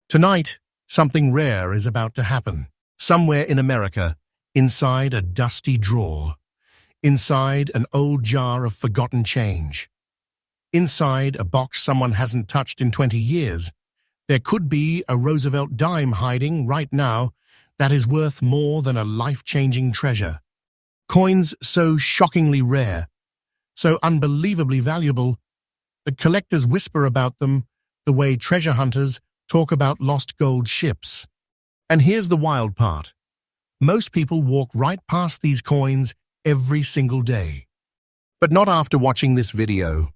Tonight, something rare is about to happen. Somewhere in America, inside a dusty drawer, inside an old jar of forgotten change, inside a box someone hasn't touched in 20 years, there could be a Roosevelt dime hiding right now that is worth more than a life-changing treasure. Coins so shockingly rare, so unbelievably valuable, that collectors whisper about them the way treasure hunters talk about lost gold ships. And here's the wild part. Most people walk right past these coins every single day. But not after watching this video.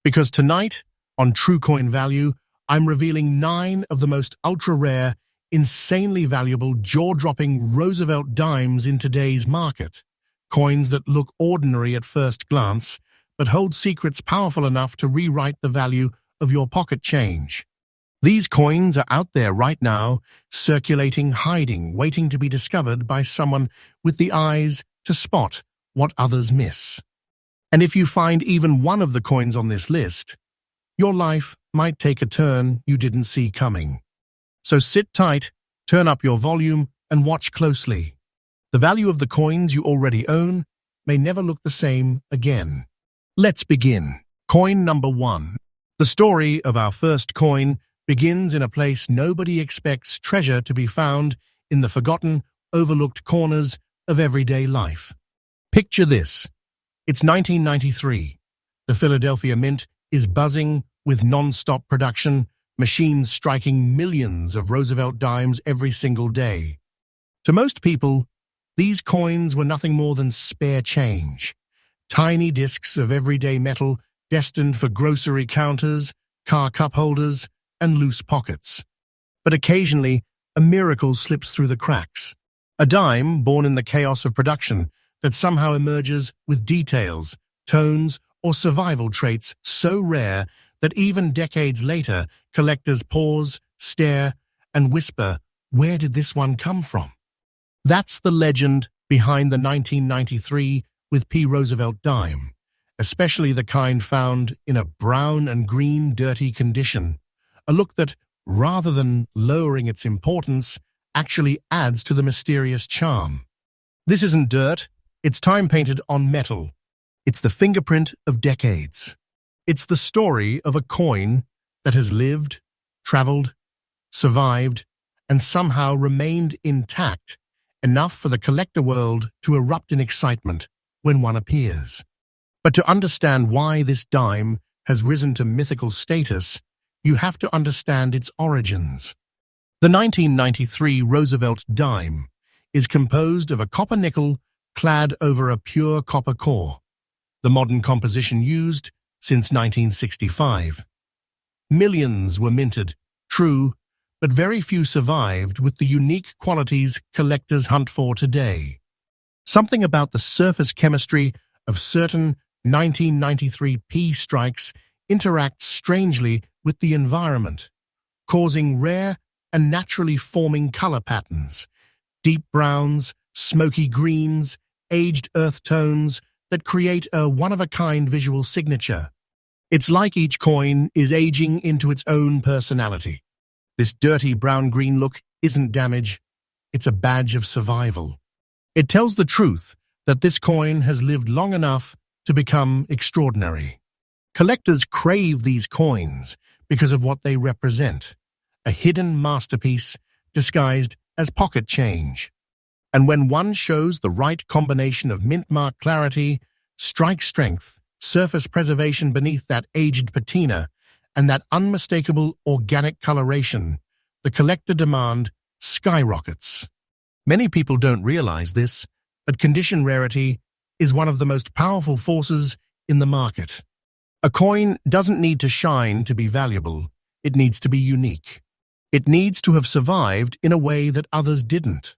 Because tonight, on True Coin Value, I'm revealing 9 of the most ultra-rare, insanely valuable, jaw-dropping Roosevelt dimes in today's market. Coins that look ordinary at first glance, but hold secrets powerful enough to rewrite the value of your pocket change. These coins are out there right now, circulating, hiding, waiting to be discovered by someone with the eyes to spot what others miss. And if you find even one of the coins on this list, your life might take a turn you didn't see coming. So sit tight, turn up your volume, and watch closely. The value of the coins you already own may never look the same again. Let's begin. Coin number 1. The story of our first coin begins in a place nobody expects treasure to be found, in the forgotten, overlooked corners of everyday life. Picture this. It's 1993. The Philadelphia Mint is buzzing with non-stop production, machines striking millions of Roosevelt dimes every single day. To most people, these coins were nothing more than spare change. Tiny discs of everyday metal destined for grocery counters, car cup holders, and loose pockets. But occasionally, a miracle slips through the cracks. A dime born in the chaos of production that somehow emerges with details, tones, or survival traits so rare that even decades later, collectors pause, stare, and whisper, "Where did this one come from?" That's the legend behind the 1993 with P. Roosevelt dime, especially the kind found in a brown and green dirty condition. A look that, rather than lowering its importance, actually adds to the mysterious charm. This isn't dirt, it's time painted on metal. It's the fingerprint of decades. It's the story of a coin that has lived, traveled, survived, and somehow remained intact, enough for the collector world to erupt in excitement when one appears. But to understand why this dime has risen to mythical status, you have to understand its origins. The 1993 Roosevelt dime is composed of a copper nickel clad over a pure copper core, the modern composition used since 1965. Millions were minted, true, but very few survived with the unique qualities collectors hunt for today. Something about the surface chemistry of certain 1993 P strikes interacts strangely with the environment, causing rare and naturally forming color patterns, deep browns, smoky greens, aged earth tones that create a one-of-a-kind visual signature. It's like each coin is aging into its own personality. This dirty brown-green look isn't damage, it's a badge of survival. It tells the truth that this coin has lived long enough to become extraordinary. Collectors crave these coins because of what they represent, a hidden masterpiece disguised as pocket change. And when one shows the right combination of mint-mark clarity, strike strength, surface preservation beneath that aged patina, and that unmistakable organic coloration, the collector demand skyrockets. Many people don't realize this, but condition rarity is one of the most powerful forces in the market. A coin doesn't need to shine to be valuable. It needs to be unique. It needs to have survived in a way that others didn't.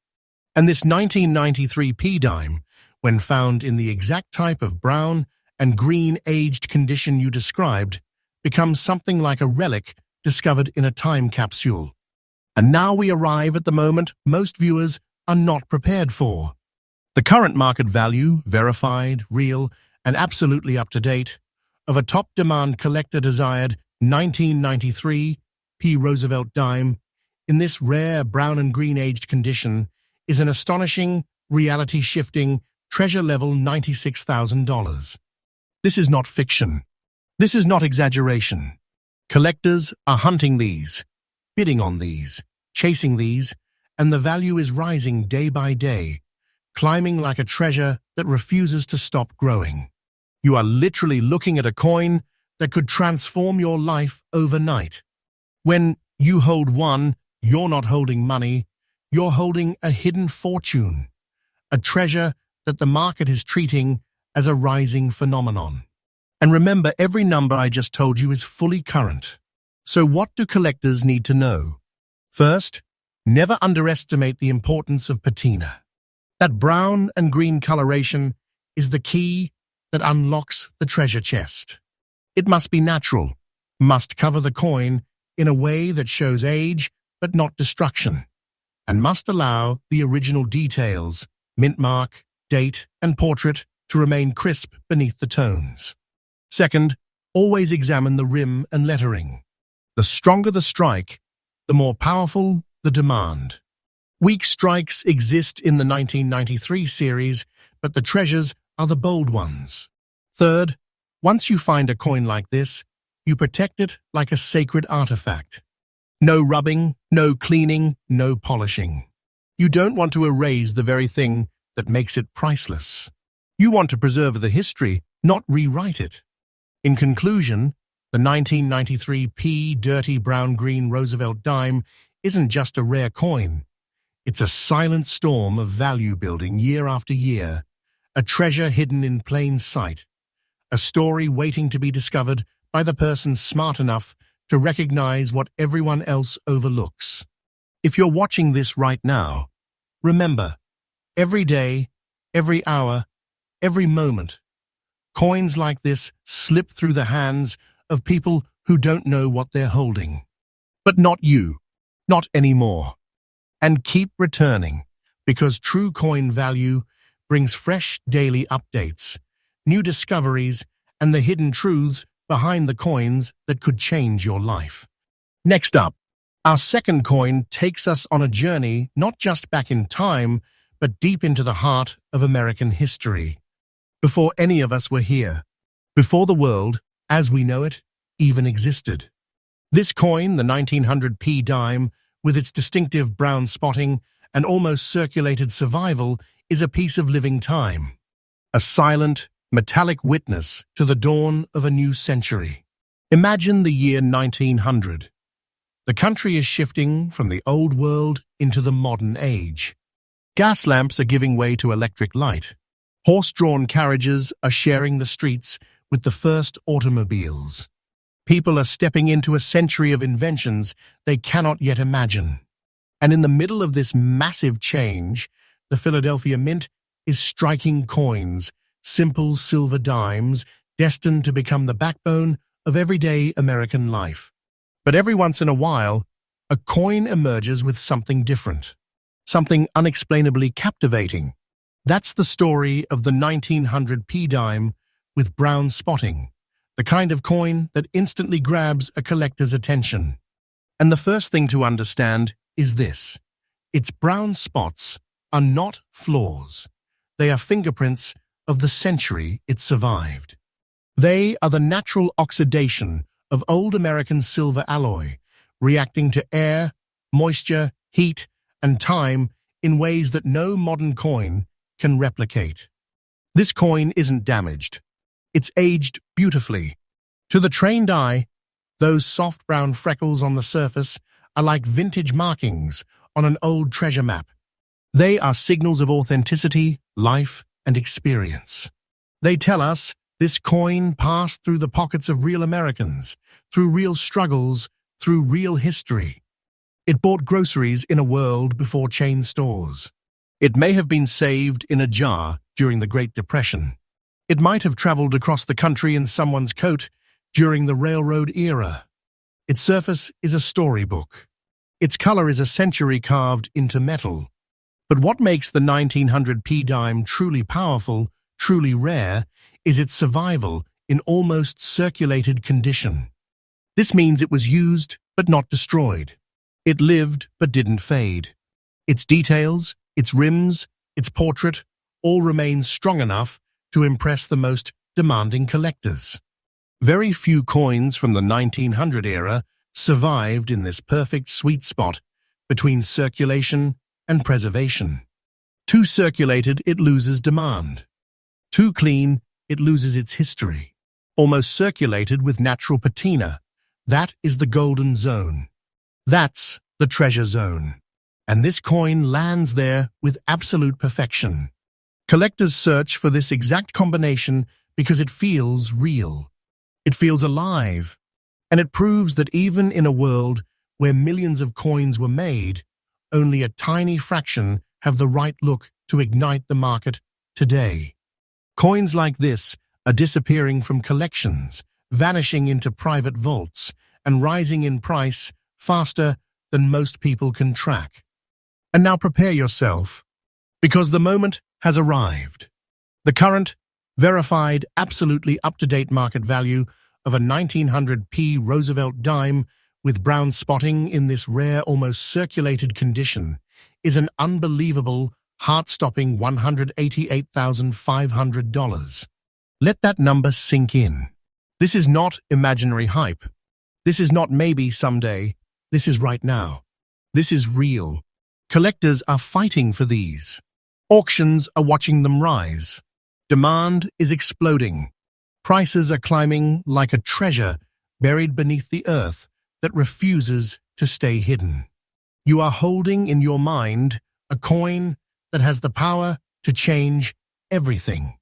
And this 1993 P dime, when found in the exact type of brown and green aged condition you described, becomes something like a relic discovered in a time capsule. And now we arrive at the moment most viewers are not prepared for. The current market value, verified, real, and absolutely up-to-date, of a top-demand collector-desired 1993 P. Roosevelt dime in this rare brown and green aged condition is an astonishing, reality-shifting, treasure-level $96,000. This is not fiction. This is not exaggeration. Collectors are hunting these, bidding on these, chasing these, and the value is rising day by day, climbing like a treasure that refuses to stop growing. You are literally looking at a coin that could transform your life overnight. When you hold one, you're not holding money, you're holding a hidden fortune, a treasure that the market is treating as a rising phenomenon. And remember, every number I just told you is fully current. So what do collectors need to know? First, never underestimate the importance of patina. That brown and green coloration is the key that unlocks the treasure chest. It must be natural, must cover the coin in a way that shows age but not destruction, and must allow the original details, mint mark, date, and portrait to remain crisp beneath the tones. Second, always examine the rim and lettering. The stronger the strike, the more powerful the demand. Weak strikes exist in the 1993 series, but the treasures are the bold ones. Third, once you find a coin like this, you protect it like a sacred artifact. No rubbing, no cleaning, no polishing. You don't want to erase the very thing that makes it priceless. You want to preserve the history, not rewrite it. In conclusion, the 1993 dirty brown-green Roosevelt dime isn't just a rare coin. It's a silent storm of value building year after year, a treasure hidden in plain sight, a story waiting to be discovered by the person smart enough to recognize what everyone else overlooks. If you're watching this right now, remember, every day, every hour, every moment, coins like this slip through the hands of people who don't know what they're holding. But not you, not anymore. And keep returning, because true coin value brings fresh daily updates, new discoveries, and the hidden truths behind the coins that could change your life. Next up, our second coin takes us on a journey not just back in time, but deep into the heart of American history. Before any of us were here, before the world, as we know it, even existed. This coin, the 1900 dime, with its distinctive brown spotting and almost circulated survival, is a piece of living time. A silent, metallic witness to the dawn of a new century. Imagine the year 1900. The country is shifting from the old world into the modern age. Gas lamps are giving way to electric light. Horse-drawn carriages are sharing the streets with the first automobiles. People are stepping into a century of inventions they cannot yet imagine. And in the middle of this massive change, the Philadelphia Mint is striking coins, simple silver dimes, destined to become the backbone of everyday American life. But every once in a while, a coin emerges with something different, something unexplainably captivating. That's the story of the 1900 dime with brown spotting, the kind of coin that instantly grabs a collector's attention. And the first thing to understand is this: its brown spots are not flaws. They are fingerprints of the century it survived. They are the natural oxidation of old American silver alloy, reacting to air, moisture, heat, and time in ways that no modern coin can replicate. This coin isn't damaged. It's aged beautifully. To the trained eye, those soft brown freckles on the surface are like vintage markings on an old treasure map. They are signals of authenticity, life, and experience. They tell us this coin passed through the pockets of real Americans, through real struggles, through real history. It bought groceries in a world before chain stores. It may have been saved in a jar during the Great Depression. It might have traveled across the country in someone's coat during the railroad era. Its surface is a storybook. Its color is a century carved into metal. But what makes the 1900 dime truly powerful, truly rare, is its survival in almost circulated condition. This means it was used but not destroyed. It lived but didn't fade. Its details, its rims, its portrait all remain strong enough to impress the most demanding collectors. Very few coins from the 1900 era survived in this perfect sweet spot between circulation and preservation. Too circulated, it loses demand. Too clean, it loses its history. Almost circulated with natural patina, that is the golden zone. That's the treasure zone. And this coin lands there with absolute perfection. Collectors search for this exact combination because it feels real. It feels alive. And it proves that even in a world where millions of coins were made, only a tiny fraction have the right look to ignite the market today. Coins like this are disappearing from collections, vanishing into private vaults, and rising in price faster than most people can track. And now prepare yourself, because the moment has arrived. The current, verified, absolutely up-to-date market value of a 1900p Roosevelt dime with brown spotting in this rare, almost circulated condition is an unbelievable, heart-stopping $188,500. Let that number sink in. This is not imaginary hype. This is not maybe someday. This is right now. This is real. Collectors are fighting for these. Auctions are watching them rise. Demand is exploding. Prices are climbing like a treasure buried beneath the earth that refuses to stay hidden. You are holding in your mind a coin that has the power to change everything.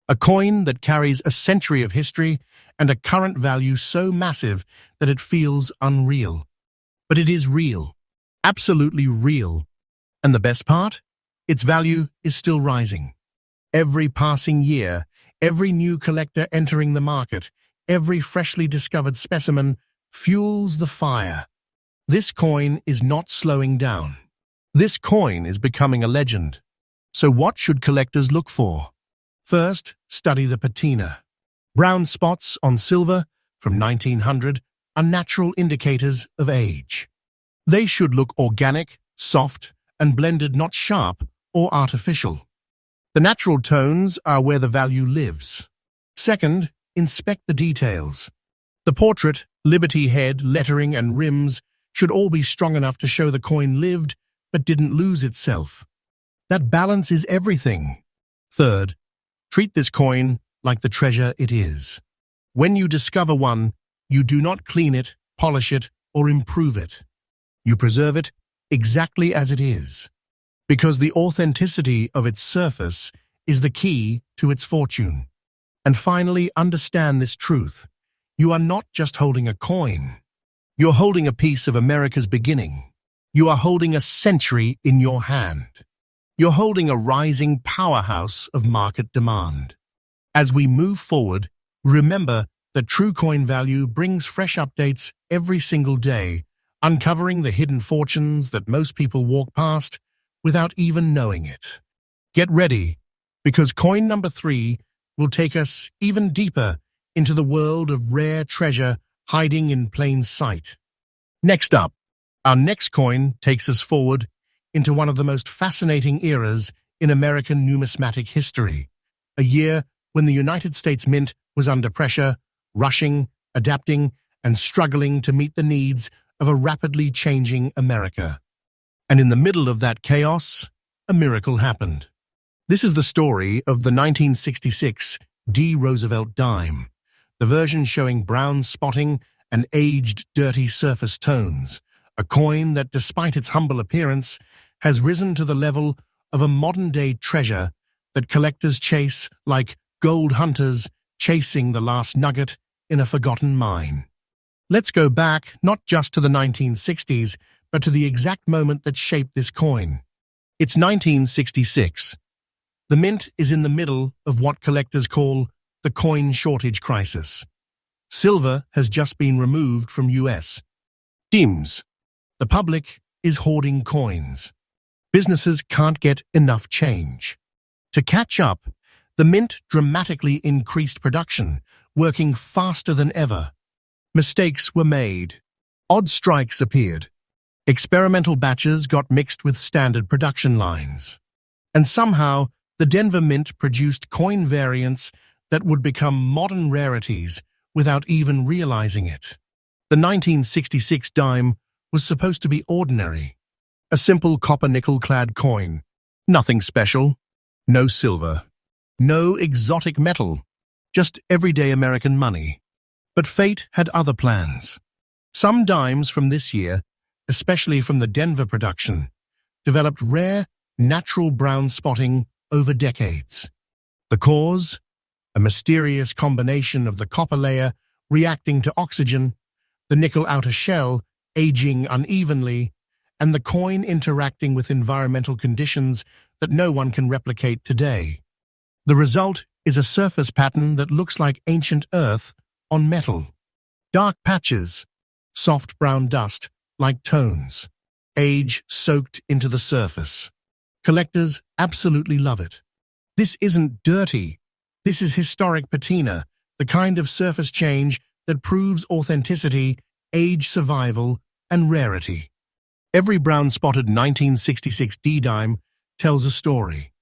A coin that carries a century of history and a current value so massive that it feels unreal. But it is real. Absolutely real. And the best part? Its value is still rising. Every passing year, every new collector entering the market, every freshly discovered specimen fuels the fire. This coin is not slowing down. This coin is becoming a legend. So what should collectors look for? First, study the patina. Brown spots on silver from 1900 are natural indicators of age. They should look organic, soft, and blended, not sharp or artificial. The natural tones are where the value lives. Second, inspect the details. The portrait, liberty head, lettering, and rims should all be strong enough to show the coin lived but didn't lose itself. That balance is everything. Third, treat this coin like the treasure it is. When you discover one, you do not clean it, polish it, or improve it. You preserve it exactly as it is, because the authenticity of its surface is the key to its fortune. And finally, understand this truth. You are not just holding a coin. You're holding a piece of America's beginning. You are holding a century in your hand. You're holding a rising powerhouse of market demand. As we move forward, remember that true coin value brings fresh updates every single day, uncovering the hidden fortunes that most people walk past without even knowing it. Get ready, because coin number 3 will take us even deeper into the world of rare treasure hiding in plain sight. Next up, our next coin takes us forward into one of the most fascinating eras in American numismatic history, a year when the United States Mint was under pressure, rushing, adapting, and struggling to meet the needs of a rapidly changing America. And in the middle of that chaos, a miracle happened. This is the story of the 1966 D. Roosevelt dime, the version showing brown spotting and aged, dirty surface tones, a coin that, despite its humble appearance, has risen to the level of a modern-day treasure that collectors chase like gold hunters chasing the last nugget in a forgotten mine. Let's go back not just to the 1960s, but to the exact moment that shaped this coin. It's 1966. The Mint is in the middle of what collectors call the coin shortage crisis. Silver has just been removed from U.S. Dimes. The public is hoarding coins. Businesses can't get enough change. To catch up, the Mint dramatically increased production, working faster than ever. Mistakes were made. Odd strikes appeared. Experimental batches got mixed with standard production lines. And somehow, the Denver Mint produced coin variants that would become modern rarities without even realizing it. The 1966 dime was supposed to be ordinary. A simple copper-nickel-clad coin. Nothing special. No silver. No exotic metal. Just everyday American money. But fate had other plans. Some dimes from this year, especially from the Denver production, developed rare, natural brown spotting over decades. The cause? A mysterious combination of the copper layer reacting to oxygen, the nickel outer shell aging unevenly, and the coin interacting with environmental conditions that no one can replicate today. The result is a surface pattern that looks like ancient earth on metal. Dark patches, soft brown dust, like tones, age soaked into the surface. Collectors absolutely love it. This isn't dirty. This is historic patina, the kind of surface change that proves authenticity, age survival, and rarity. Every brown-spotted 1966 D-dime tells a story.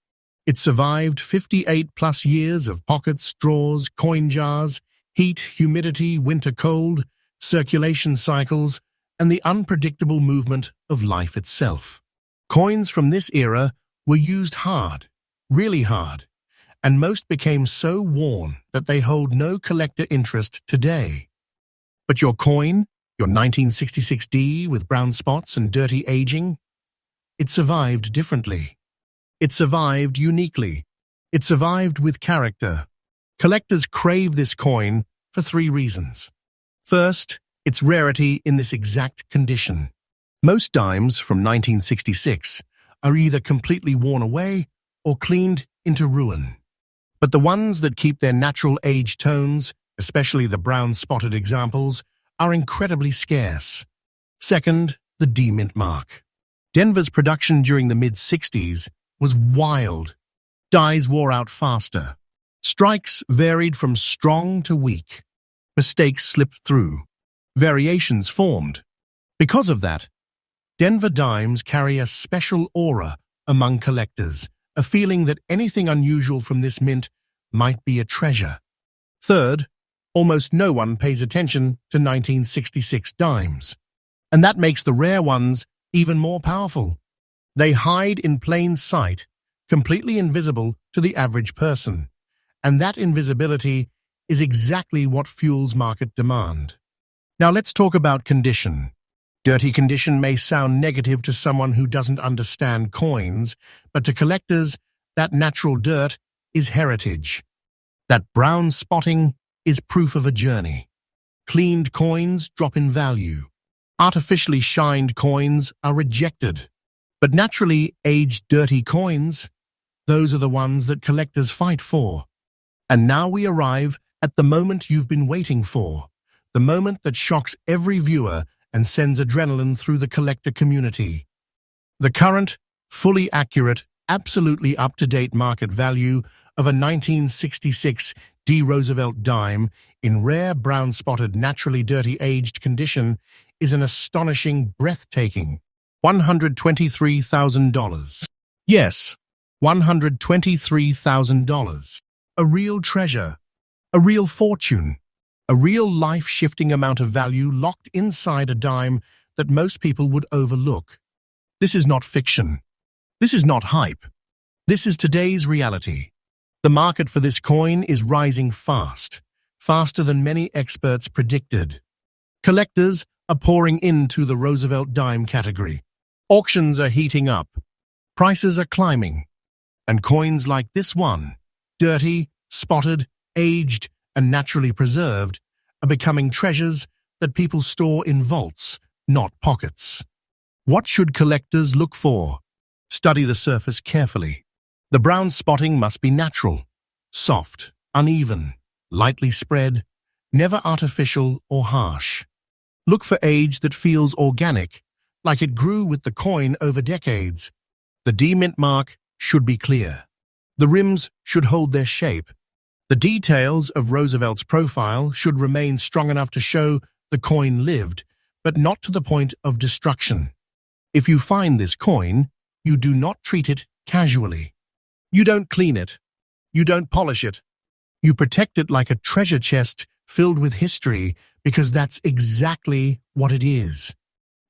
It survived 58-plus years of pockets, drawers, coin jars, heat, humidity, winter cold, circulation cycles, and the unpredictable movement of life itself. Coins from this era were used hard, really hard, and most became so worn that they hold no collector interest today. But your coin, your 1966 D with brown spots and dirty aging, it survived differently. It survived uniquely. It survived with character. Collectors crave this coin for 3 reasons. First, its rarity in this exact condition. Most dimes from 1966 are either completely worn away or cleaned into ruin. But the ones that keep their natural age tones, especially the brown-spotted examples, are incredibly scarce. Second, the D-Mint mark. Denver's production during the mid-60s was wild. Dies wore out faster. Strikes varied from strong to weak. Mistakes slipped through. Variations formed. Because of that, Denver dimes carry a special aura among collectors, a feeling that anything unusual from this mint might be a treasure. Third, almost no one pays attention to 1966 dimes. And that makes the rare ones even more powerful. They hide in plain sight, completely invisible to the average person. And that invisibility is exactly what fuels market demand. Now let's talk about condition. Dirty condition may sound negative to someone who doesn't understand coins, but to collectors, that natural dirt is heritage. That brown spotting is proof of a journey. Cleaned coins drop in value. Artificially shined coins are rejected. But naturally aged dirty coins, those are the ones that collectors fight for. And now we arrive at the moment you've been waiting for, the moment that shocks every viewer and sends adrenaline through the collector community. The current, fully accurate, absolutely up-to-date market value of a 1966 D. Roosevelt dime in rare brown-spotted naturally dirty aged condition is an astonishing, breathtaking $123,000. Yes, $123,000. A real treasure, a real fortune, a real life-shifting amount of value locked inside a dime that most people would overlook. This is not fiction. This is not hype. This is today's reality. The market for this coin is rising fast, faster than many experts predicted. Collectors are pouring into the Roosevelt dime category. Auctions are heating up. Prices are climbing. And coins like this one, dirty, spotted, aged, and naturally preserved, are becoming treasures that people store in vaults, not pockets. What should collectors look for? Study the surface carefully. The brown spotting must be natural, soft, uneven, lightly spread, never artificial or harsh. Look for age that feels organic, like it grew with the coin over decades. The D-Mint mark should be clear. The rims should hold their shape. The details of Roosevelt's profile should remain strong enough to show the coin lived, but not to the point of destruction. If you find this coin, you do not treat it casually. You don't clean it. You don't polish it. You protect it like a treasure chest filled with history, because that's exactly what it is.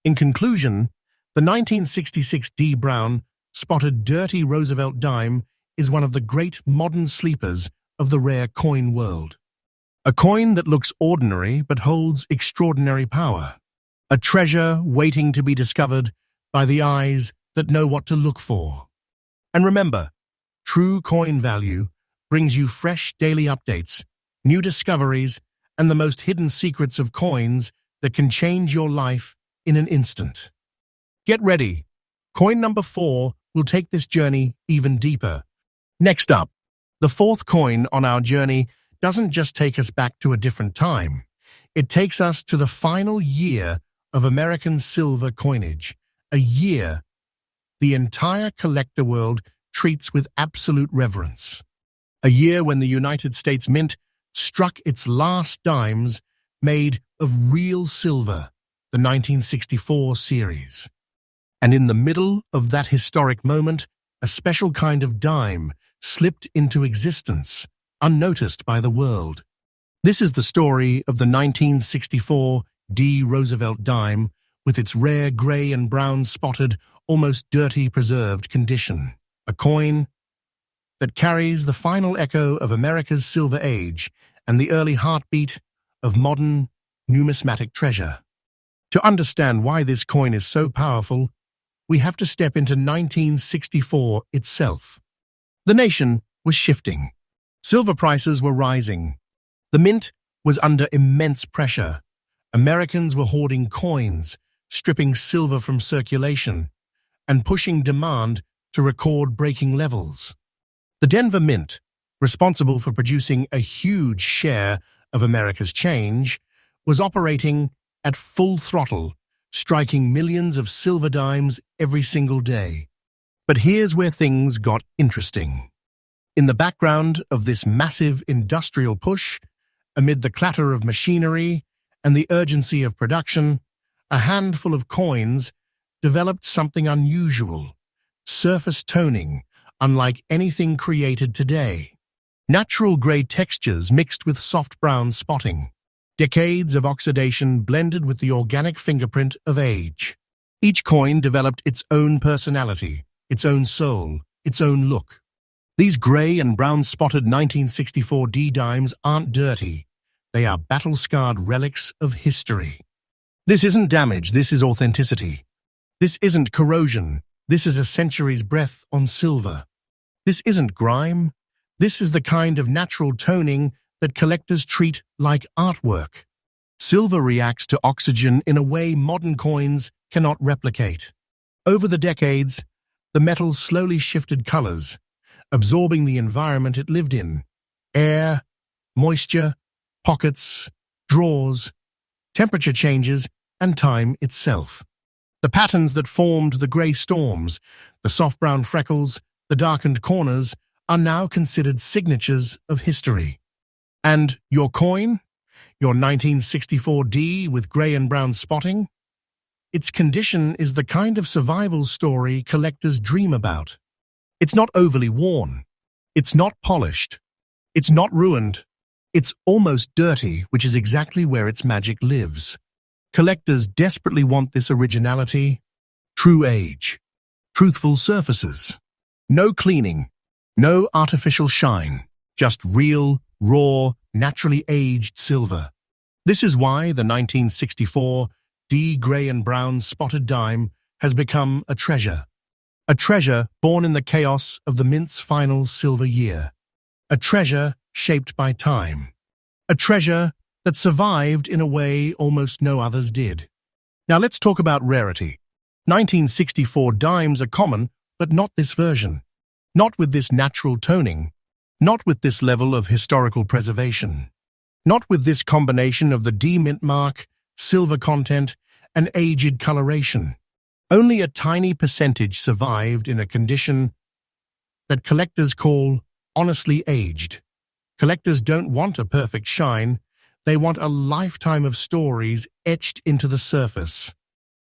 In conclusion, the 1966 D. Brown spotted dirty Roosevelt dime is one of the great modern sleepers of the rare coin world. A coin that looks ordinary but holds extraordinary power. A treasure waiting to be discovered by the eyes that know what to look for. And remember, true coin value brings you fresh daily updates, new discoveries, and the most hidden secrets of coins that can change your life in an instant. Get ready. Coin number 4 will take this journey even deeper. Next up, the 4th coin on our journey doesn't just take us back to a different time. It takes us to the final year of American silver coinage, a year the entire collector world treats with absolute reverence. A year when the United States Mint struck its last dimes made of real silver, the 1964 series. And in the middle of that historic moment, a special kind of dime slipped into existence, unnoticed by the world. This is the story of the 1964 D. Roosevelt dime, with its rare gray and brown spotted, almost dirty preserved condition. A coin that carries the final echo of America's Silver Age and the early heartbeat of modern numismatic treasure. To understand why this coin is so powerful, we have to step into 1964 itself. The nation was shifting. Silver prices were rising. The mint was under immense pressure. Americans were hoarding coins, stripping silver from circulation, and pushing demand to record-breaking levels. The Denver Mint, responsible for producing a huge share of America's change, was operating at full throttle, striking millions of silver dimes every single day. But here's where things got interesting. In the background of this massive industrial push, amid the clatter of machinery and the urgency of production, a handful of coins developed something unusual, surface toning, unlike anything created today. Natural gray textures mixed with soft brown spotting. Decades of oxidation blended with the organic fingerprint of age. Each coin developed its own personality, its own soul, its own look. These gray and brown spotted 1964 D dimes aren't dirty. They are battle-scarred relics of history. This isn't damage, this is authenticity. This isn't corrosion, this is a century's breath on silver. This isn't grime, this is the kind of natural toning that collectors treat like artwork. Silver reacts to oxygen in a way modern coins cannot replicate. Over the decades, the metal slowly shifted colors, absorbing the environment it lived in. Air, moisture, pockets, drawers, temperature changes, and time itself. The patterns that formed the grey storms, the soft brown freckles, the darkened corners, are now considered signatures of history. And your coin? Your 1964 D with grey and brown spotting? Its condition is the kind of survival story collectors dream about. It's not overly worn. It's not polished. It's not ruined. It's almost dirty, which is exactly where its magic lives. Collectors desperately want this originality, true age, truthful surfaces. No cleaning, no artificial shine, just real, raw, naturally aged silver. This is why the 1964 D grey and brown spotted dime has become a treasure born in the chaos of the mint's final silver year. A treasure shaped by time. A treasure that survived in a way almost no others did. Now let's talk about rarity. 1964 dimes are common, but not this version. Not with this natural toning. Not with this level of historical preservation. Not with this combination of the D mint mark, silver content, and aged coloration. Only a tiny percentage survived in a condition that collectors call honestly aged. Collectors don't want a perfect shine, they want a lifetime of stories etched into the surface.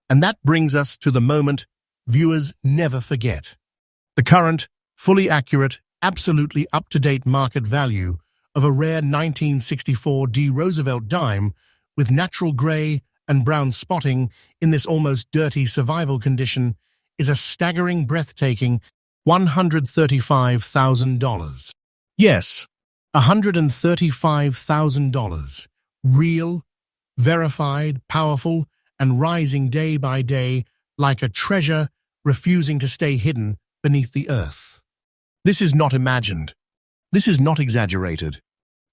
And that brings us to the moment viewers never forget. The current, fully accurate, absolutely up-to-date market value of a rare 1964 D Roosevelt dime with natural gray and brown spotting in this almost dirty survival condition is a staggering, breathtaking $135,000. Yes, $135,000. Real, verified, powerful, and rising day by day like a treasure refusing to stay hidden beneath the earth. This is not imagined. This is not exaggerated.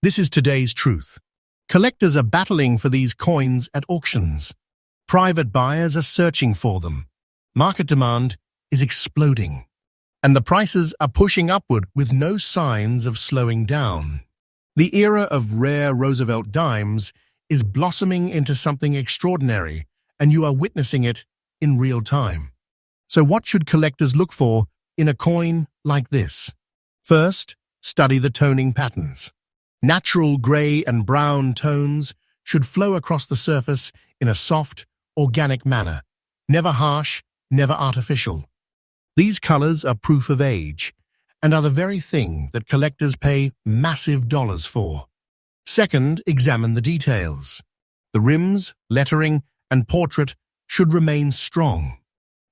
This is today's truth. Collectors are battling for these coins at auctions. Private buyers are searching for them. Market demand is exploding. And the prices are pushing upward with no signs of slowing down. The era of rare Roosevelt dimes is blossoming into something extraordinary, and you are witnessing it in real time. So what should collectors look for in a coin like this? First, study the toning patterns. Natural gray and brown tones should flow across the surface in a soft, organic manner, never harsh, never artificial. These colors are proof of age and are the very thing that collectors pay massive dollars for. Second, examine the details. The rims, lettering, and portrait should remain strong.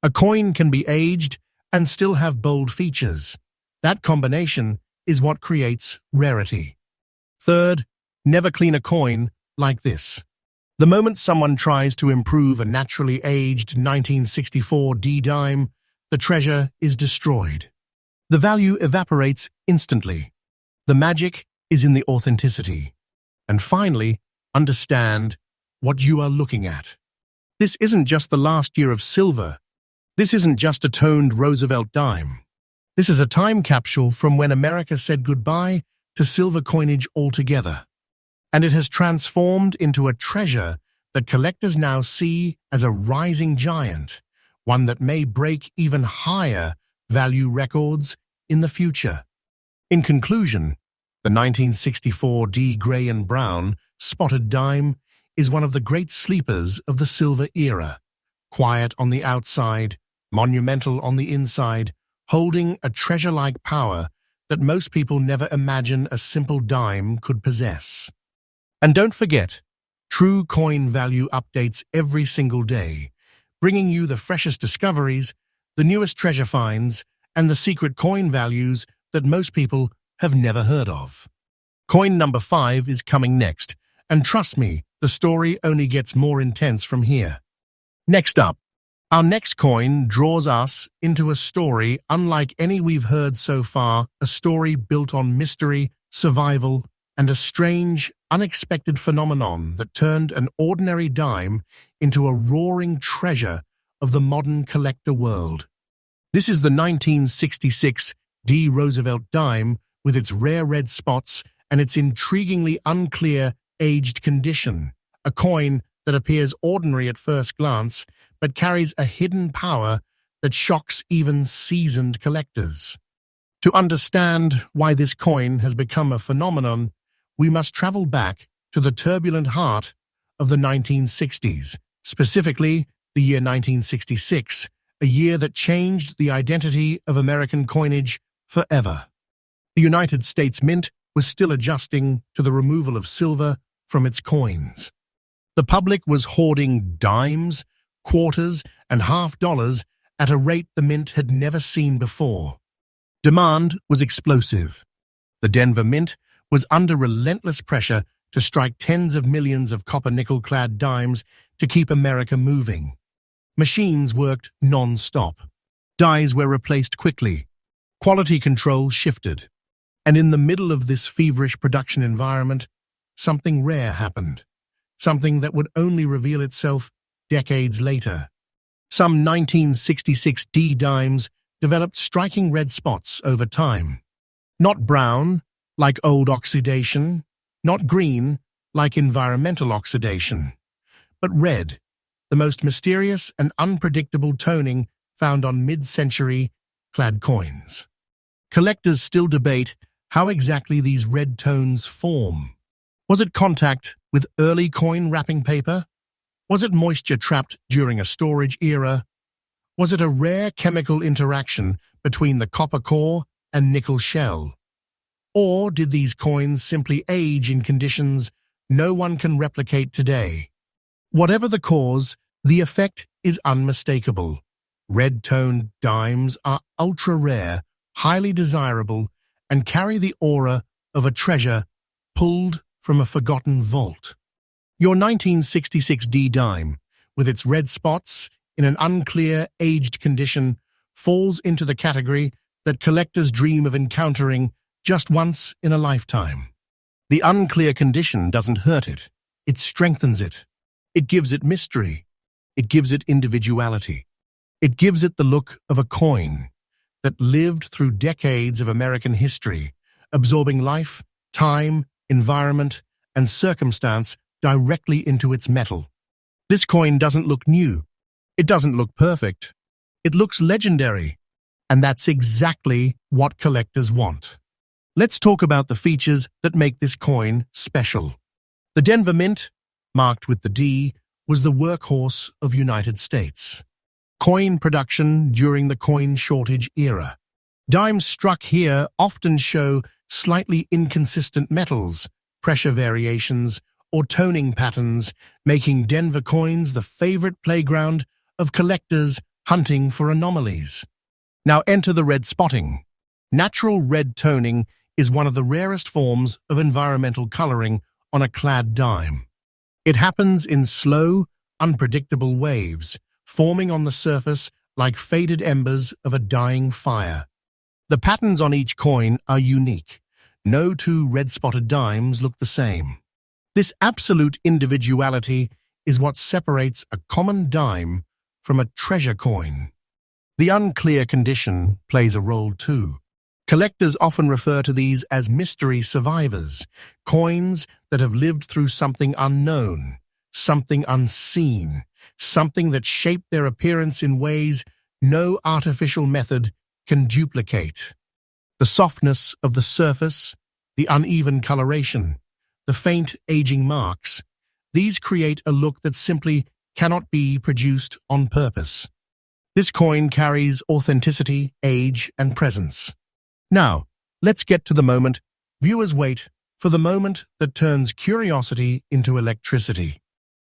A coin can be aged and still have bold features. That combination is what creates rarity. Third, never clean a coin like this. The moment someone tries to improve a naturally aged 1964 D dime, the treasure is destroyed. The value evaporates instantly. The magic is in the authenticity. And finally, understand what you are looking at. This isn't just the last year of silver. This isn't just a toned Roosevelt dime. This is a time capsule from when America said goodbye to silver coinage altogether. And it has transformed into a treasure that collectors now see as a rising giant, one that may break even higher value records in the future. In conclusion, the 1964 D Gray and Brown spotted dime is one of the great sleepers of the silver era. Quiet on the outside, monumental on the inside, holding a treasure-like power that most people never imagine a simple dime could possess. And don't forget, True Coin Value updates every single day, bringing you the freshest discoveries, the newest treasure finds, and the secret coin values that most people have never heard of. Coin number 5 is coming next, and trust me, the story only gets more intense from here. Next up, our next coin draws us into a story unlike any we've heard so far, a story built on mystery, survival, and a strange, unexpected phenomenon that turned an ordinary dime into a roaring treasure of the modern collector world. This is the 1966 D Roosevelt dime with its rare red spots and its intriguingly unclear aged condition, a coin that appears ordinary at first glance but carries a hidden power that shocks even seasoned collectors. To understand why this coin has become a phenomenon, we must travel back to the turbulent heart of the 1960s, specifically the year 1966, a year that changed the identity of American coinage forever. The United States Mint was still adjusting to the removal of silver from its coins. The public was hoarding dimes, quarters, and half dollars at a rate the Mint had never seen before. Demand was explosive. The Denver Mint was under relentless pressure to strike tens of millions of copper-nickel-clad dimes to keep America moving. Machines worked non-stop. Dies were replaced quickly. Quality control shifted. And in the middle of this feverish production environment, something rare happened. Something that would only reveal itself decades later. Some 1966 D dimes developed striking red spots over time. Not brown, like old oxidation, not green, like environmental oxidation, but red, the most mysterious and unpredictable toning found on mid-century clad coins. Collectors still debate how exactly these red tones form. Was it contact with early coin wrapping paper? Was it moisture trapped during a storage era? Was it a rare chemical interaction between the copper core and nickel shell? Or did these coins simply age in conditions no one can replicate today? Whatever the cause, the effect is unmistakable. Red-toned dimes are ultra-rare, highly desirable, and carry the aura of a treasure pulled from a forgotten vault. Your 1966 D dime, with its red spots in an unclear, aged condition, falls into the category that collectors dream of encountering just once in a lifetime. The unclear condition doesn't hurt it. It strengthens it. It gives it mystery. It gives it individuality. It gives it the look of a coin that lived through decades of American history, absorbing life, time, environment, and circumstance directly into its metal. This coin doesn't look new. It doesn't look perfect. It looks legendary. And that's exactly what collectors want. Let's talk about the features that make this coin special. The Denver Mint, marked with the D, was the workhorse of United States. Coin production during the coin shortage era. Dimes struck here often show slightly inconsistent metals, pressure variations, or toning patterns, making Denver coins the favorite playground of collectors hunting for anomalies. Now enter the red spotting. Natural red toning is one of the rarest forms of environmental coloring on a clad dime. It happens in slow, unpredictable waves, forming on the surface like faded embers of a dying fire. The patterns on each coin are unique. No two red-spotted dimes look the same. This absolute individuality is what separates a common dime from a treasure coin. The unclear condition plays a role too. Collectors often refer to these as mystery survivors, coins that have lived through something unknown, something unseen, something that shaped their appearance in ways no artificial method can duplicate. The softness of the surface, the uneven coloration, the faint aging marks, these create a look that simply cannot be produced on purpose. This coin carries authenticity, age, and presence. Now, let's get to the moment. Viewers wait for the moment that turns curiosity into electricity.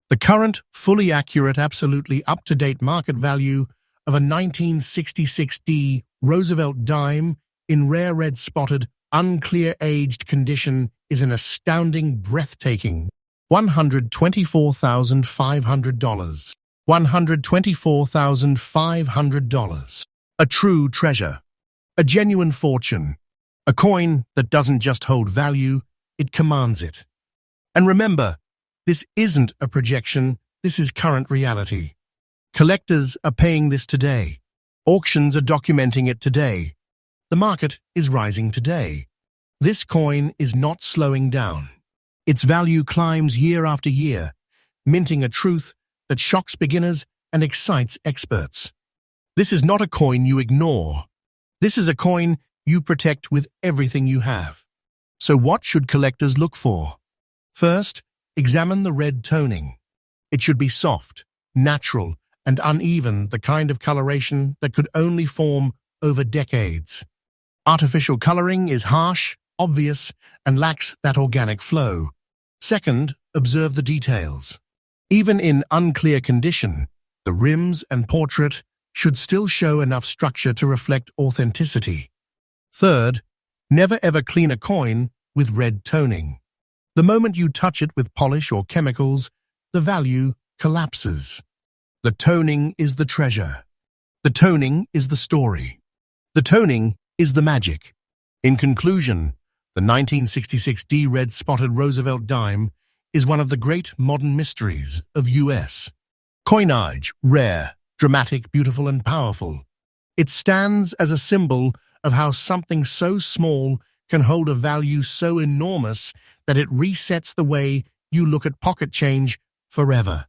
The current, fully accurate, absolutely up-to-date market value of a 1966 D Roosevelt dime in rare red-spotted, unclear-aged condition is an astounding, breathtaking $124,500. $124,500. A true treasure. A genuine fortune. A coin that doesn't just hold value, it commands it. And remember, this isn't a projection, this is current reality. Collectors are paying this today. Auctions are documenting it today. The market is rising today. This coin is not slowing down. Its value climbs year after year, minting a truth that shocks beginners and excites experts. This is not a coin you ignore. This is a coin you protect with everything you have. So what should collectors look for? First, examine the red toning. It should be soft, natural, and uneven, the kind of coloration that could only form over decades. Artificial coloring is harsh, obvious, and lacks that organic flow. Second, observe the details. Even in unclear condition, the rims and portrait should still show enough structure to reflect authenticity. Third, never ever clean a coin with red toning. The moment you touch it with polish or chemicals, the value collapses. The toning is the treasure. The toning is the story. The toning is the magic. In conclusion, the 1966 D red-spotted Roosevelt dime is one of the great modern mysteries of U.S. coinage, rare, dramatic, beautiful, and powerful. It stands as a symbol of how something so small can hold a value so enormous that it resets the way you look at pocket change forever.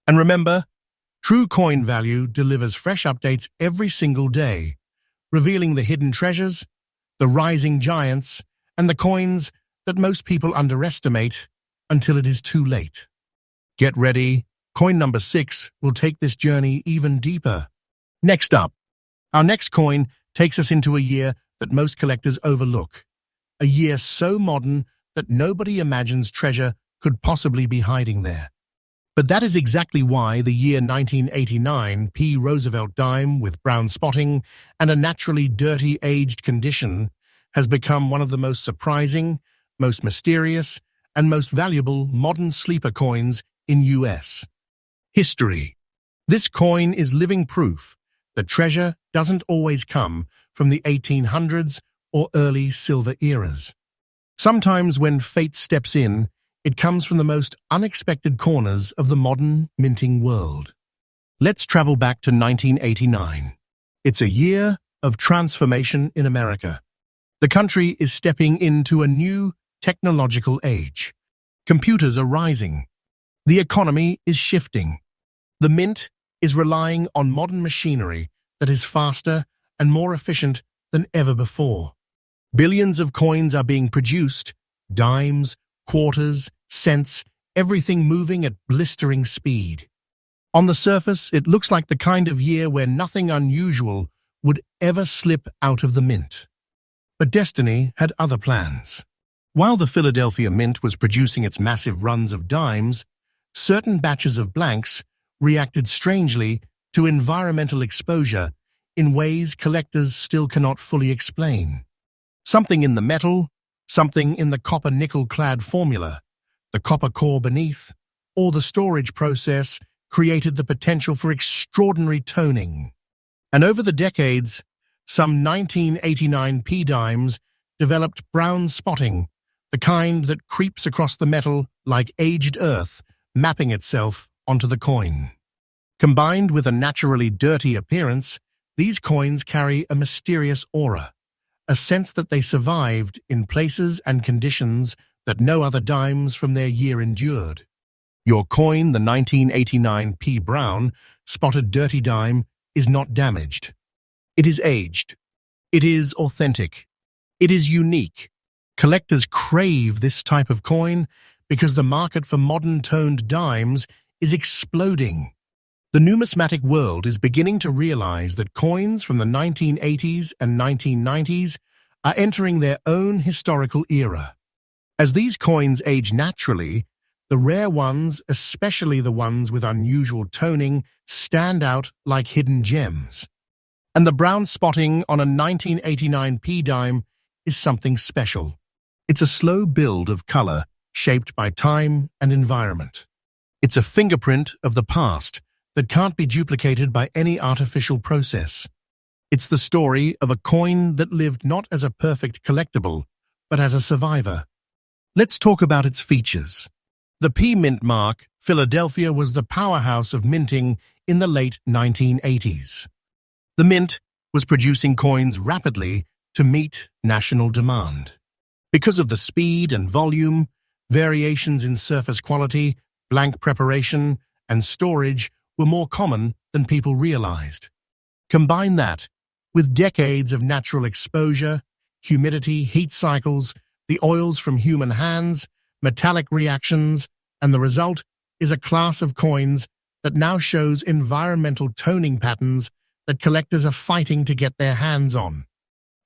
And remember, true coin value delivers fresh updates every single day, revealing the hidden treasures, the rising giants, and the coins that most people underestimate until it is too late. Get ready, coin number 6 will take this journey even deeper. Next up, our next coin takes us into a year that most collectors overlook. A year so modern that nobody imagines treasure could possibly be hiding there. But that is exactly why the year 1989 P. Roosevelt dime with brown spotting and a naturally dirty aged condition has become one of the most surprising, most mysterious, and most valuable modern sleeper coins in US history. This coin is living proof that treasure doesn't always come from the 1800s or early silver eras. Sometimes when fate steps in, it comes from the most unexpected corners of the modern minting world. Let's travel back to 1989. It's a year of transformation in America. The country is stepping into a new technological age. Computers are rising. The economy is shifting. The mint is relying on modern machinery that is faster and more efficient than ever before. Billions of coins are being produced, dimes, quarters, cents, everything moving at blistering speed. On the surface, it looks like the kind of year where nothing unusual would ever slip out of the mint. But destiny had other plans. While the Philadelphia Mint was producing its massive runs of dimes, certain batches of blanks reacted strangely to environmental exposure in ways collectors still cannot fully explain. Something in the metal, something in the copper-nickel-clad formula, the copper core beneath, or the storage process created the potential for extraordinary toning. And over the decades, some 1989 P-dimes developed brown spotting, the kind that creeps across the metal like aged earth, mapping itself onto the coin. Combined with a naturally dirty appearance, these coins carry a mysterious aura, a sense that they survived in places and conditions that no other dimes from their year endured. Your coin, the 1989 P. Brown spotted dirty dime, is not damaged. It is aged. It is authentic. It is unique. Collectors crave this type of coin because the market for modern toned dimes is exploding. The numismatic world is beginning to realize that coins from the 1980s and 1990s are entering their own historical era. As these coins age naturally, the rare ones, especially the ones with unusual toning, stand out like hidden gems. And the brown spotting on a 1989 P-dime is something special. It's a slow build of color shaped by time and environment. It's a fingerprint of the past that can't be duplicated by any artificial process. It's the story of a coin that lived not as a perfect collectible, but as a survivor. Let's talk about its features. The P-Mint mark, Philadelphia, was the powerhouse of minting in the late 1980s. The mint was producing coins rapidly to meet national demand. Because of the speed and volume, variations in surface quality, blank preparation, and storage were more common than people realized. Combine that with decades of natural exposure, humidity, heat cycles, the oils from human hands, metallic reactions, and the result is a class of coins that now shows environmental toning patterns that collectors are fighting to get their hands on.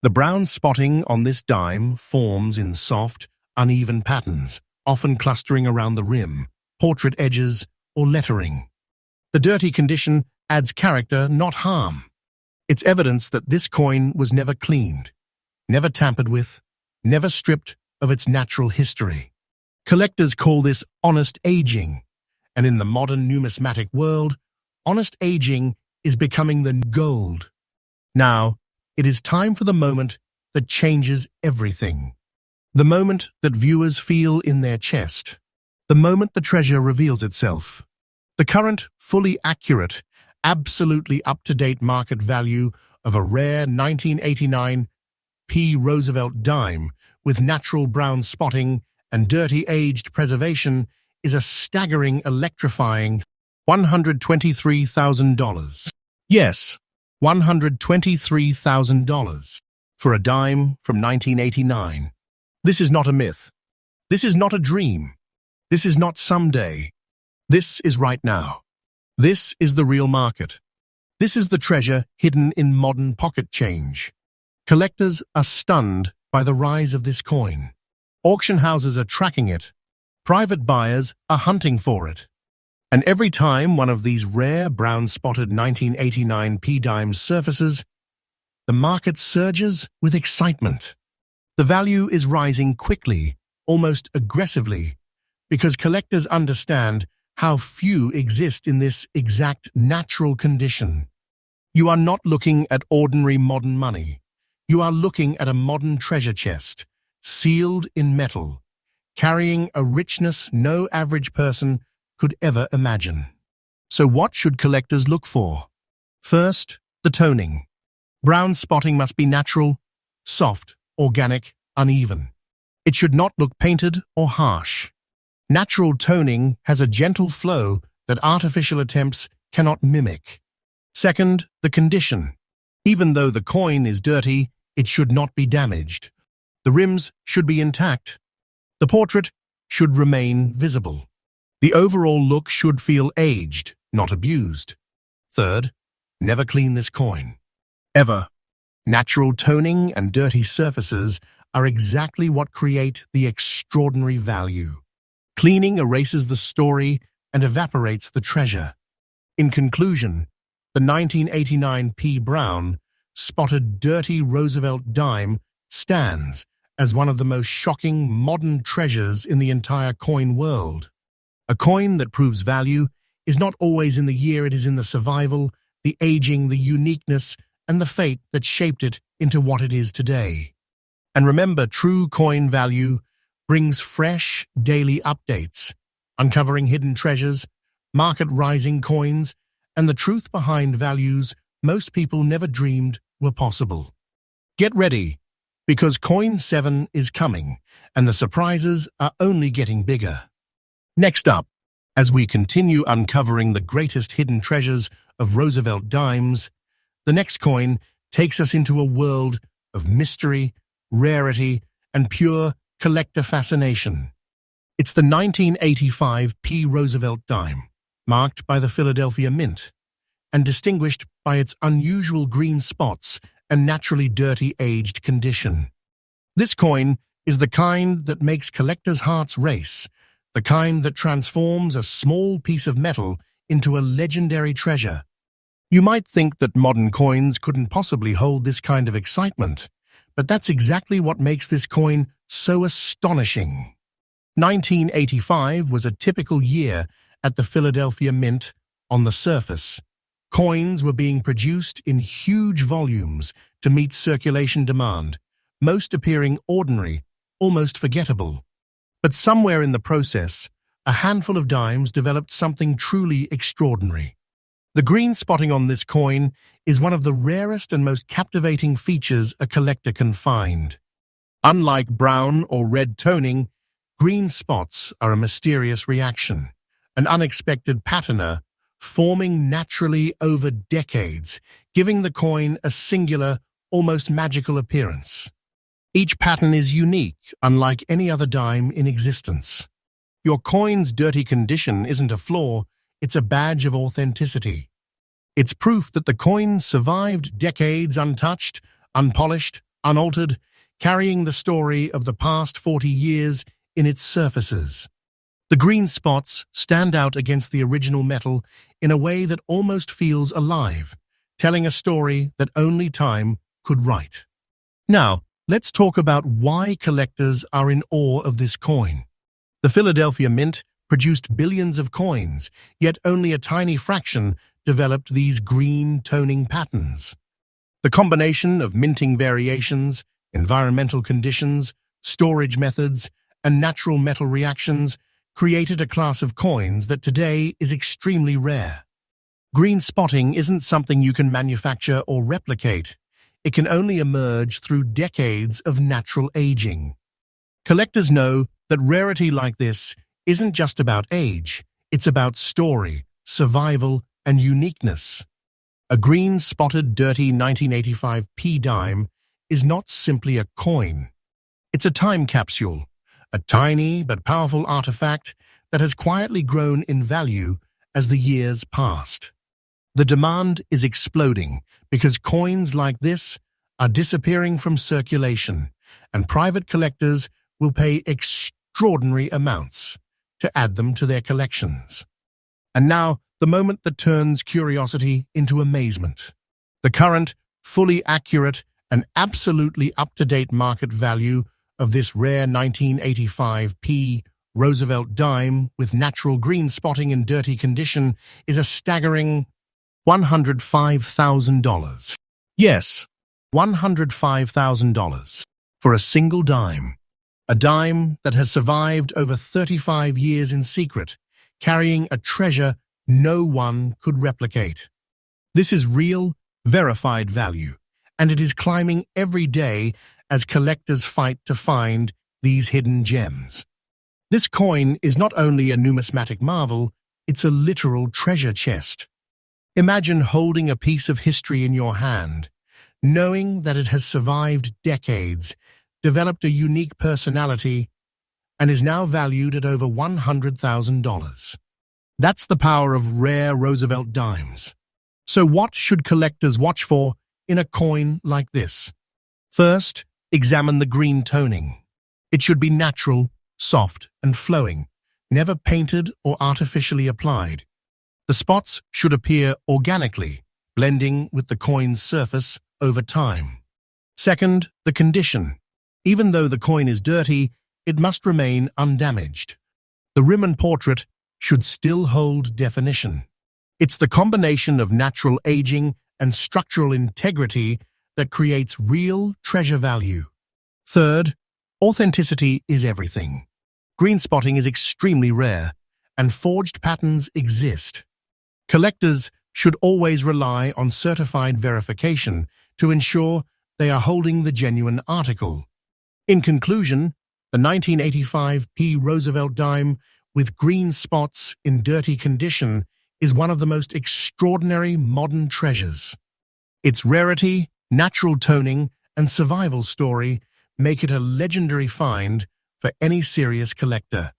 The brown spotting on this dime forms in soft, uneven patterns, often clustering around the rim, portrait edges, or lettering. The dirty condition adds character, not harm. It's evidence that this coin was never cleaned, never tampered with, never stripped of its natural history. Collectors call this honest aging, and in the modern numismatic world, honest aging is becoming the gold. Now, it is time for the moment that changes everything. The moment that viewers feel in their chest. The moment the treasure reveals itself. The current, fully accurate, absolutely up-to-date market value of a rare 1989 P. Roosevelt dime with natural brown spotting and dirty aged preservation is a staggering, electrifying $123,000. Yes, $123,000 for a dime from 1989. This is not a myth. This is not a dream. This is not someday. This is right now. This is the real market. This is the treasure hidden in modern pocket change. Collectors are stunned by the rise of this coin. Auction houses are tracking it. Private buyers are hunting for it. And every time one of these rare brown-spotted 1989 P-Dimes surfaces, the market surges with excitement. The value is rising quickly, almost aggressively, because collectors understand how few exist in this exact natural condition. You are not looking at ordinary modern money. You are looking at a modern treasure chest, sealed in metal, carrying a richness no average person could ever imagine. So what should collectors look for? First, the toning. Brown spotting must be natural, soft, organic, uneven. It should not look painted or harsh. Natural toning has a gentle flow that artificial attempts cannot mimic. Second, the condition. Even though the coin is dirty, it should not be damaged. The rims should be intact. The portrait should remain visible. The overall look should feel aged, not abused. Third, never clean this coin. Ever. Natural toning and dirty surfaces are exactly what create the extraordinary value. Cleaning erases the story and evaporates the treasure. In conclusion, the 1989 P. Brown spotted dirty Roosevelt dime stands as one of the most shocking modern treasures in the entire coin world. A coin that proves value is not always in the year, it is in the survival, the aging, the uniqueness, and the fate that shaped it into what it is today. And remember, true coin value brings fresh, daily updates, uncovering hidden treasures, market-rising coins, and the truth behind values most people never dreamed were possible. Get ready, because Coin 7 is coming, and the surprises are only getting bigger. Next up, as we continue uncovering the greatest hidden treasures of Roosevelt Dimes, the next coin takes us into a world of mystery, rarity, and pure collector fascination. It's the 1985 P. Roosevelt dime, marked by the Philadelphia Mint, and distinguished by its unusual green spots and naturally dirty aged condition. This coin is the kind that makes collectors' hearts race, the kind that transforms a small piece of metal into a legendary treasure. You might think that modern coins couldn't possibly hold this kind of excitement, but that's exactly what makes this coin so astonishing. 1985 was a typical year at the Philadelphia Mint. On the surface, coins were being produced in huge volumes to meet circulation demand, most appearing ordinary, almost forgettable. But somewhere in the process, a handful of dimes developed something truly extraordinary. The green spotting on this coin is one of the rarest and most captivating features a collector can find. Unlike brown or red toning, green spots are a mysterious reaction, an unexpected patina forming naturally over decades, giving the coin a singular, almost magical appearance. Each pattern is unique, unlike any other dime in existence. Your coin's dirty condition isn't a flaw, it's a badge of authenticity. It's proof that the coin survived decades untouched, unpolished, unaltered, carrying the story of the past 40 years in its surfaces. The green spots stand out against the original metal in a way that almost feels alive, telling a story that only time could write. Now, let's talk about why collectors are in awe of this coin. The Philadelphia Mint produced billions of coins, yet only a tiny fraction developed these green toning patterns. The combination of minting variations, environmental conditions, storage methods, and natural metal reactions created a class of coins that today is extremely rare. Green spotting isn't something you can manufacture or replicate. It can only emerge through decades of natural aging. Collectors know that rarity like this isn't just about age, it's about story, survival, and uniqueness. A green-spotted dirty 1985 P dime is not simply a coin. It's a time capsule, a tiny but powerful artifact that has quietly grown in value as the years passed. The demand is exploding because coins like this are disappearing from circulation, and private collectors will pay extraordinary amounts to add them to their collections. And now, the moment that turns curiosity into amazement. The current, fully accurate, and absolutely up-to-date market value of this rare 1985 P. Roosevelt dime with natural green spotting in dirty condition is a staggering $105,000. Yes, $105,000 for a single dime. A dime that has survived over 35 years in secret, carrying a treasure no one could replicate. This is real, verified value, and it is climbing every day as collectors fight to find these hidden gems. This coin is not only a numismatic marvel, it's a literal treasure chest. Imagine holding a piece of history in your hand, knowing that it has survived decades, developed a unique personality, and is now valued at over $100,000. That's the power of rare Roosevelt dimes. So what should collectors watch for in a coin like this? First, examine the green toning. It should be natural, soft, and flowing, never painted or artificially applied. The spots should appear organically, blending with the coin's surface over time. Second, the condition. Even though the coin is dirty, it must remain undamaged. The rim and portrait should still hold definition. It's the combination of natural aging and structural integrity that creates real treasure value. Third, authenticity is everything. Green spotting is extremely rare, and forged patterns exist. Collectors should always rely on certified verification to ensure they are holding the genuine article. In conclusion, the 1985 P. Roosevelt dime with green spots in dirty condition is one of the most extraordinary modern treasures. Its rarity, natural toning, and survival story make it a legendary find for any serious collector.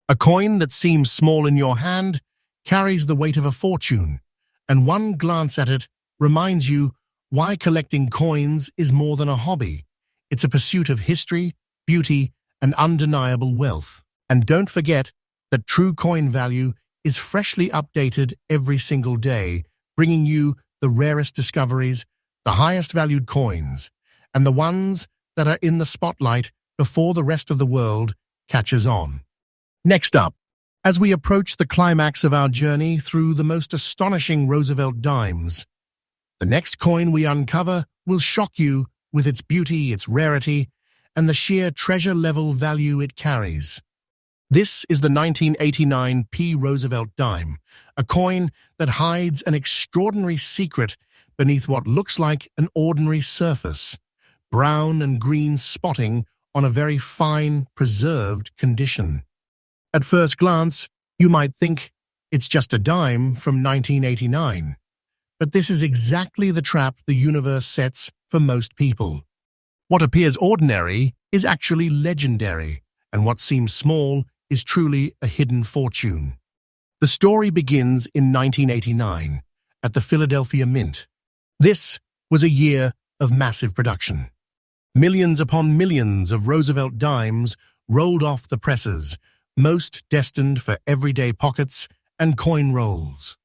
A coin that seems small in your hand carries the weight of a fortune, and one glance at it reminds you why collecting coins is more than a hobby. It's a pursuit of history, beauty, and undeniable wealth. And don't forget that true coin value is freshly updated every single day, bringing you the rarest discoveries, the highest valued coins, and the ones that are in the spotlight before the rest of the world catches on. Next up, as we approach the climax of our journey through the most astonishing Roosevelt dimes, the next coin we uncover will shock you with its beauty, its rarity, and the sheer treasure-level value it carries. This is the 1989 P. Roosevelt dime, a coin that hides an extraordinary secret beneath what looks like an ordinary surface, brown and green spotting on a very fine, preserved condition. At first glance, you might think it's just a dime from 1989, but this is exactly the trap the universe sets for most people. What appears ordinary is actually legendary, and what seems small is truly a hidden fortune. The story begins in 1989 at the Philadelphia Mint. This was a year of massive production. Millions upon millions of Roosevelt dimes rolled off the presses, most destined for everyday pockets and coin rolls.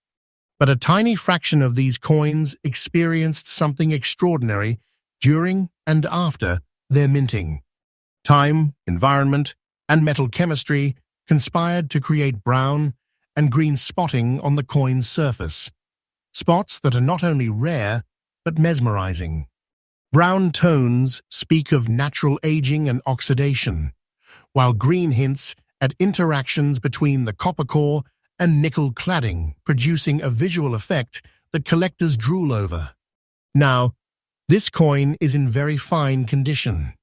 But a tiny fraction of these coins experienced something extraordinary during and after their minting. Time, environment, and metal chemistry conspired to create brown and green spotting on the coin's surface, spots that are not only rare but mesmerizing. Brown tones speak of natural aging and oxidation, while green hints at interactions between the copper core and nickel cladding, producing a visual effect that collectors drool over. Now, this coin is in very fine condition,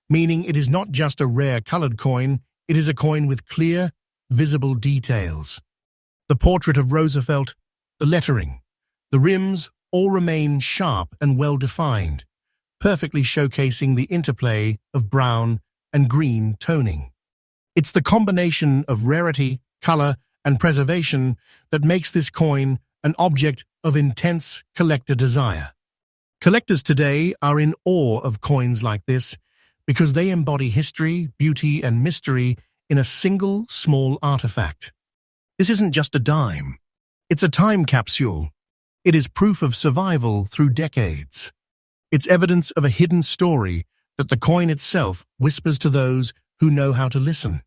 meaning it is not just a rare colored coin, it is a coin with clear, visible details. The portrait of Roosevelt, the lettering, the rims all remain sharp and well-defined, perfectly showcasing the interplay of brown and green toning. It's the combination of rarity, color, and preservation that makes this coin an object of intense collector desire. Collectors today are in awe of coins like this because they embody history, beauty, and mystery in a single small artifact. This isn't just a dime. It's a time capsule. It is proof of survival through decades. It's evidence of a hidden story that the coin itself whispers to those who know how to listen.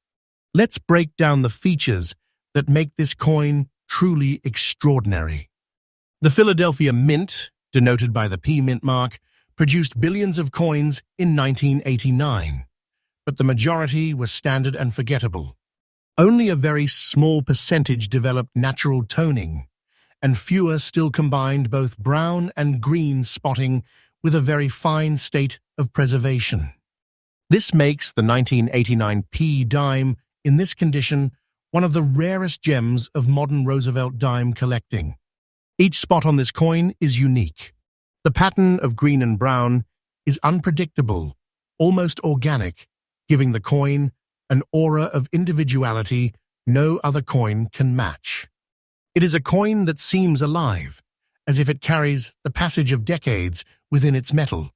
Let's break down the features that make this coin truly extraordinary. The Philadelphia Mint, denoted by the P Mint mark, produced billions of coins in 1989, but the majority were standard and forgettable. Only a very small percentage developed natural toning, and fewer still combined both brown and green spotting with a very fine state of preservation. This makes the 1989 P dime in this condition one of the rarest gems of modern Roosevelt dime collecting. Each spot on this coin is unique. The pattern of green and brown is unpredictable, almost organic, giving the coin an aura of individuality no other coin can match. It is a coin that seems alive, as if it carries the passage of decades within its metal.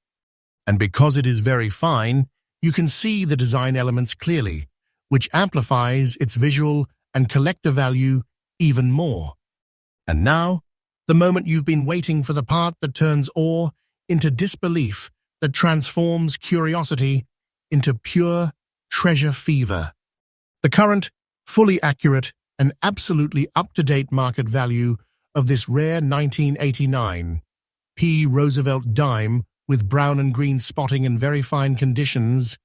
And because it is very fine, you can see the design elements clearly, which amplifies its visual and collector value even more. And now, the moment you've been waiting for, the part that turns awe into disbelief, that transforms curiosity into pure treasure fever. The current, fully accurate, and absolutely up-to-date market value of this rare 1989 P. Roosevelt dime with brown and green spotting in very fine conditions,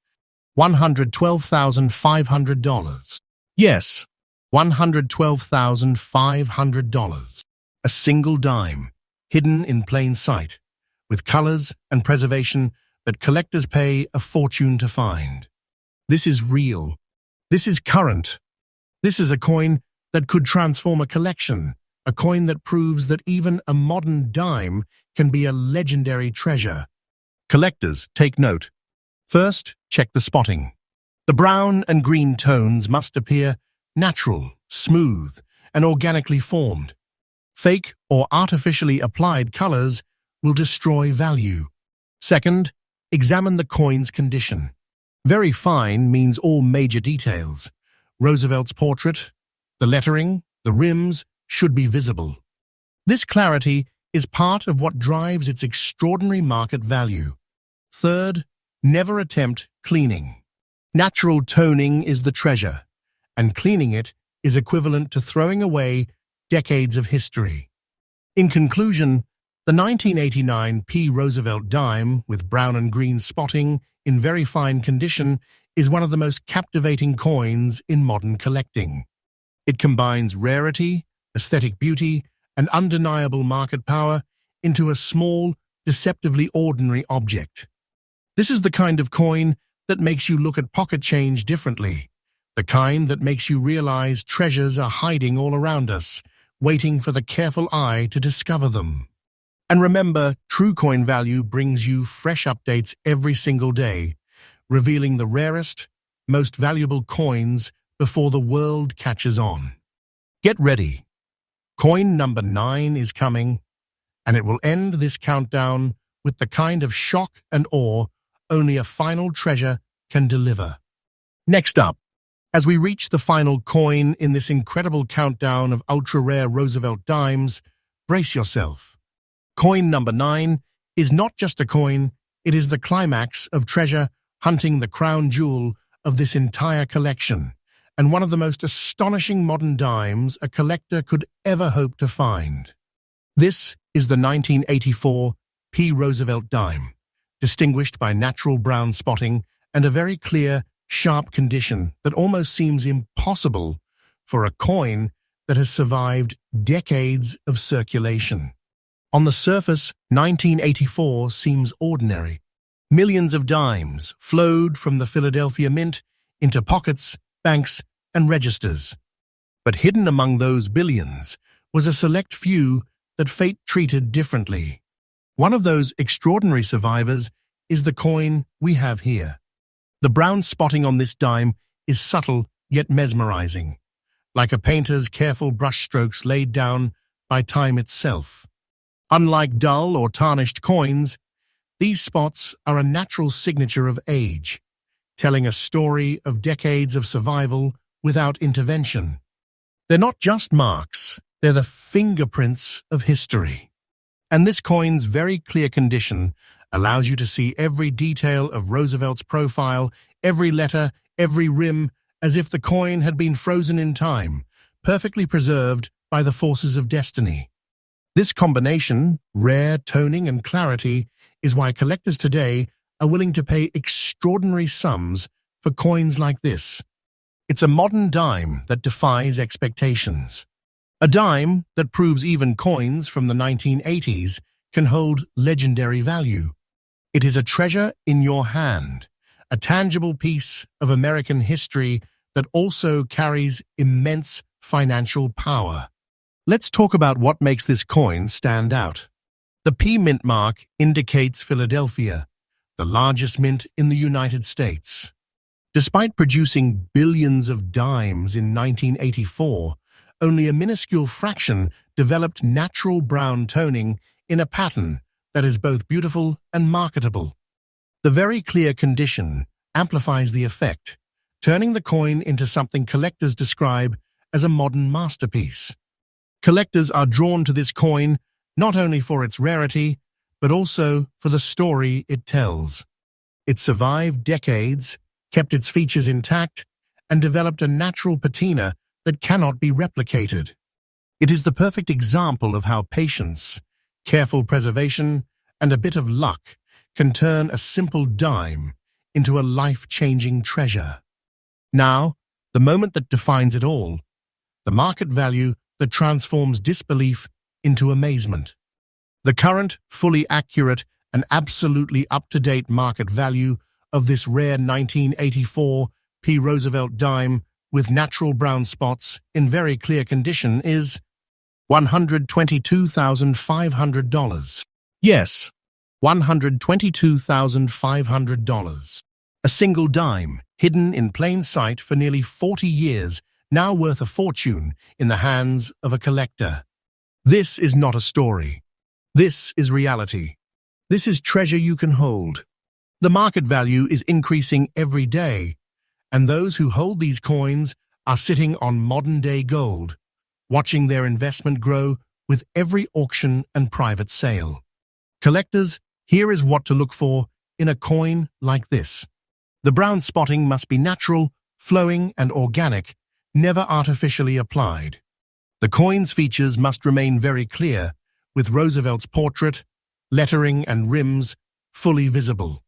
$112,500. Yes, $112,500. A single dime, hidden in plain sight, with colors and preservation that collectors pay a fortune to find. This is real. This is current. This is a coin that could transform a collection, a coin that proves that even a modern dime can be a legendary treasure. Collectors, take note. First, check the spotting. The brown and green tones must appear natural, smooth, and organically formed. Fake or artificially applied colors will destroy value. Second, examine the coin's condition. Very fine means all major details. Roosevelt's portrait, the lettering, the rims should be visible. This clarity is part of what drives its extraordinary market value. Third, never attempt cleaning. Natural toning is the treasure, and cleaning it is equivalent to throwing away decades of history. In conclusion, the 1989 P. Roosevelt dime with brown and green spotting in very fine condition is one of the most captivating coins in modern collecting. It combines rarity, aesthetic beauty, and undeniable market power into a small, deceptively ordinary object. This is the kind of coin that makes you look at pocket change differently, the kind that makes you realize treasures are hiding all around us, waiting for the careful eye to discover them. And remember, true coin value brings you fresh updates every single day, revealing the rarest, most valuable coins before the world catches on. Get ready. Coin number 9 is coming, and it will end this countdown with the kind of shock and awe only a final treasure can deliver. Next up, as we reach the final coin in this incredible countdown of Ultra Rare Roosevelt Dimes, brace yourself. Coin number 9 is not just a coin, it is the climax of treasure hunting, the crown jewel of this entire collection, and one of the most astonishing modern dimes a collector could ever hope to find. This is the 1984 P. Roosevelt dime, distinguished by natural brown spotting and a very clear, sharp condition that almost seems impossible for a coin that has survived decades of circulation. On the surface, 1984 seems ordinary. Millions of dimes flowed from the Philadelphia Mint into pockets, banks, and registers. But hidden among those billions was a select few that fate treated differently. One of those extraordinary survivors is the coin we have here. The brown spotting on this dime is subtle yet mesmerizing, like a painter's careful brushstrokes laid down by time itself. Unlike dull or tarnished coins, these spots are a natural signature of age, telling a story of decades of survival without intervention. They're not just marks, they're the fingerprints of history. And this coin's very clear condition allows you to see every detail of Roosevelt's profile, every letter, every rim, as if the coin had been frozen in time, perfectly preserved by the forces of destiny. This combination, rare toning and clarity, is why collectors today are willing to pay extraordinary sums for coins like this. It's a modern dime that defies expectations. A dime that proves even coins from the 1980s can hold legendary value. It is a treasure in your hand, a tangible piece of American history that also carries immense financial power. Let's talk about what makes this coin stand out. The P mint mark indicates Philadelphia, the largest mint in the United States. Despite producing billions of dimes in 1984, only a minuscule fraction developed natural brown toning in a pattern that is both beautiful and marketable. The very clear condition amplifies the effect, turning the coin into something collectors describe as a modern masterpiece. Collectors are drawn to this coin not only for its rarity, but also for the story it tells. It survived decades, kept its features intact, and developed a natural patina that cannot be replicated. It is the perfect example of how patience, careful preservation, and a bit of luck can turn a simple dime into a life-changing treasure. Now, the moment that defines it all, the market value that transforms disbelief into amazement. The current, fully accurate, and absolutely up-to-date market value of this rare 1984 P. Roosevelt dime with natural brown spots in very clear condition is $122,500. Yes, $122,500. A single dime, hidden in plain sight for nearly 40 years, now worth a fortune in the hands of a collector. This is not a story. This is reality. This is treasure you can hold. The market value is increasing every day, and those who hold these coins are sitting on modern-day gold, watching their investment grow with every auction and private sale. Collectors, here is what to look for in a coin like this. The brown spotting must be natural, flowing, and organic, never artificially applied. The coin's features must remain very clear, with Roosevelt's portrait, lettering, and rims fully visible.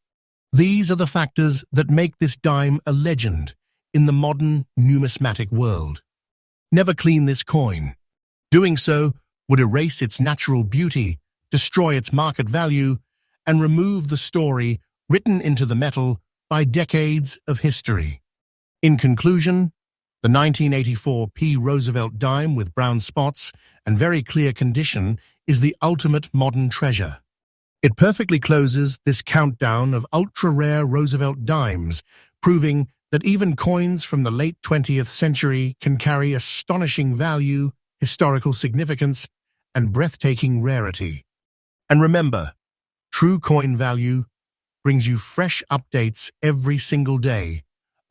These are the factors that make this dime a legend in the modern numismatic world. Never clean this coin. Doing so would erase its natural beauty, destroy its market value, and remove the story written into the metal by decades of history. In conclusion, the 1984 P. Roosevelt dime with brown spots and very clear condition is the ultimate modern treasure. It perfectly closes this countdown of ultra-rare Roosevelt dimes, proving that even coins from the late 20th century can carry astonishing value, historical significance, and breathtaking rarity. And remember, true coin value brings you fresh updates every single day,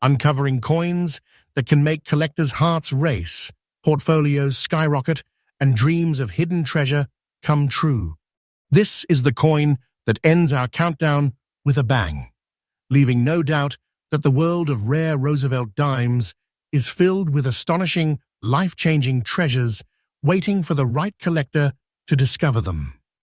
uncovering coins that can make collectors' hearts race, portfolios skyrocket, and dreams of hidden treasure come true. This is the coin that ends our countdown with a bang, leaving no doubt that the world of rare Roosevelt dimes is filled with astonishing, life-changing treasures waiting for the right collector to discover them.